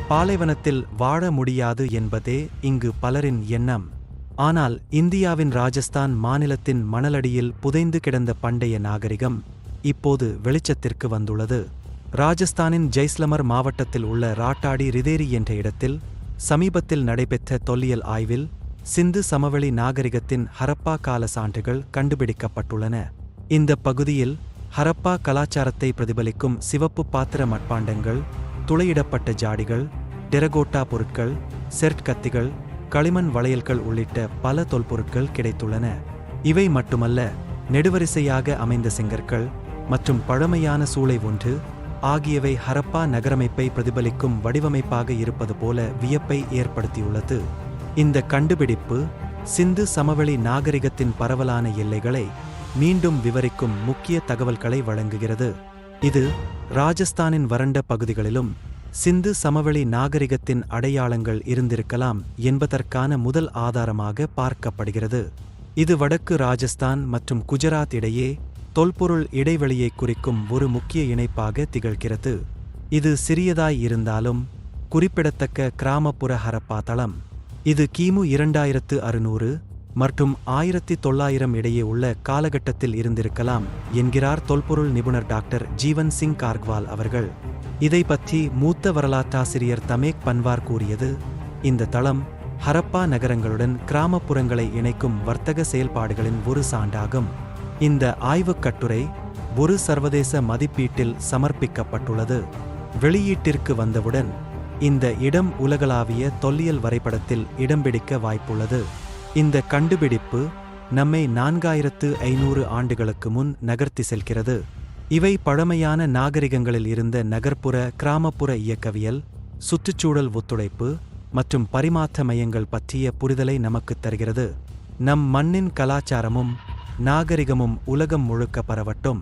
பாலைவனத்தில் வாழ முடியாது என்பதே இங்கு பலரின் எண்ணம். ஆனால் இந்தியாவின் ராஜஸ்தான் மாநிலத்தின் மணலடியில் புதைந்து கிடந்த பண்டைய நாகரிகம் இப்போது வெளிச்சத்திற்கு வந்துள்ளது. ராஜஸ்தானின் ஜெய்ஸ்லமர் மாவட்டத்தில் உள்ள ராட்டாடி ரிதேரி என்ற இடத்தில் சமீபத்தில் நடைபெற்ற தொல்லியல் ஆய்வில் சிந்து சமவெளி நாகரிகத்தின் ஹரப்பா கால சான்றுகள் கண்டுபிடிக்கப்பட்டுள்ளன. இந்த பகுதியில் ஹரப்பா கலாச்சாரத்தை பிரதிபலிக்கும் சிவப்பு பாத்திர மட்பாண்டங்கள், துளையிடப்பட்ட ஜாடிகள், டெரகோட்டா பொருட்கள், செர்ட் கத்திகள், களிமண் வளையல்கள் உள்ளிட்ட பல தொல்பொருட்கள் கிடைத்துள்ளன. இவை மட்டுமல்ல, நெடுவரிசையாக அமைந்த செங்கற்கள் மற்றும் பழமையான சூளை ஒன்று ஆகியவை ஹரப்பா நகரமைப்பை பிரதிபலிக்கும் வடிவமைப்பாக இருப்பது போல வியப்பை ஏற்படுத்தியுள்ளது. இந்த கண்டுபிடிப்பு சிந்து சமவெளி நாகரிகத்தின் பரவலான எல்லைகளை மீண்டும் விவரிக்கும் முக்கிய தகவல்களை வழங்குகிறது. இது ராஜஸ்தானின் வறண்ட பகுதிகளிலும் சிந்து சமவெளி நாகரிகத்தின் அடையாளங்கள் இருந்திருக்கலாம் என்பதற்கான முதல் ஆதாரமாக பார்க்கப்படுகிறது. இது வடக்கு ராஜஸ்தான் மற்றும் குஜராத் இடையே தொல்பொருள் இடைவெளியை குறிக்கும் ஒரு முக்கிய இணைப்பாக திகழ்கிறது. இது சிறியதாய் இருந்தாலும் குறிப்பிடத்தக்க கிராமப்புற ஹரப்பா தளம். இது கிமு 2600 மற்றும் 1900 இடையே உள்ள காலகட்டத்தில் இருந்திருக்கலாம் என்கிறார் தொல்பொருள் நிபுணர் டாக்டர் ஜீவன் சிங் கார்க்வால் அவர்கள். இதை பற்றி மூத்த வரலாற்றாசிரியர் தமேக் பன்வார் கூறியது, இந்த தளம் ஹரப்பா நகரங்களுடன் கிராமப்புறங்களை இணைக்கும் வர்த்தக செயல்பாடுகளின் ஒரு சான்றாகும். இந்த ஆய்வுக் கட்டுரை ஒரு சர்வதேச மதிப்பீட்டில் சமர்ப்பிக்கப்பட்டுள்ளது. வெளியீட்டிற்கு வந்தவுடன் இந்த இடம் உலகளாவிய தொல்லியல் வரைபடத்தில் இடம் பிடிக்க வாய்ப்புள்ளது. இந்த கண்டுபிடிப்பு நம்மை 4500 ஆண்டுகளுக்கு முன் நகர்த்தி செல்கிறது. இவை பழமையான நாகரிகங்களில் இருந்த நகர்ப்புற கிராமப்புற இயக்கவியல், சுற்றுச்சூழல் ஒத்துழைப்பு மற்றும் பரிமாற்ற மையங்கள் பற்றிய புரிதலை நமக்குத் தருகிறது. நம் மண்ணின் கலாச்சாரமும் நாகரிகமும் உலகம் முழுக்க பரவட்டும்.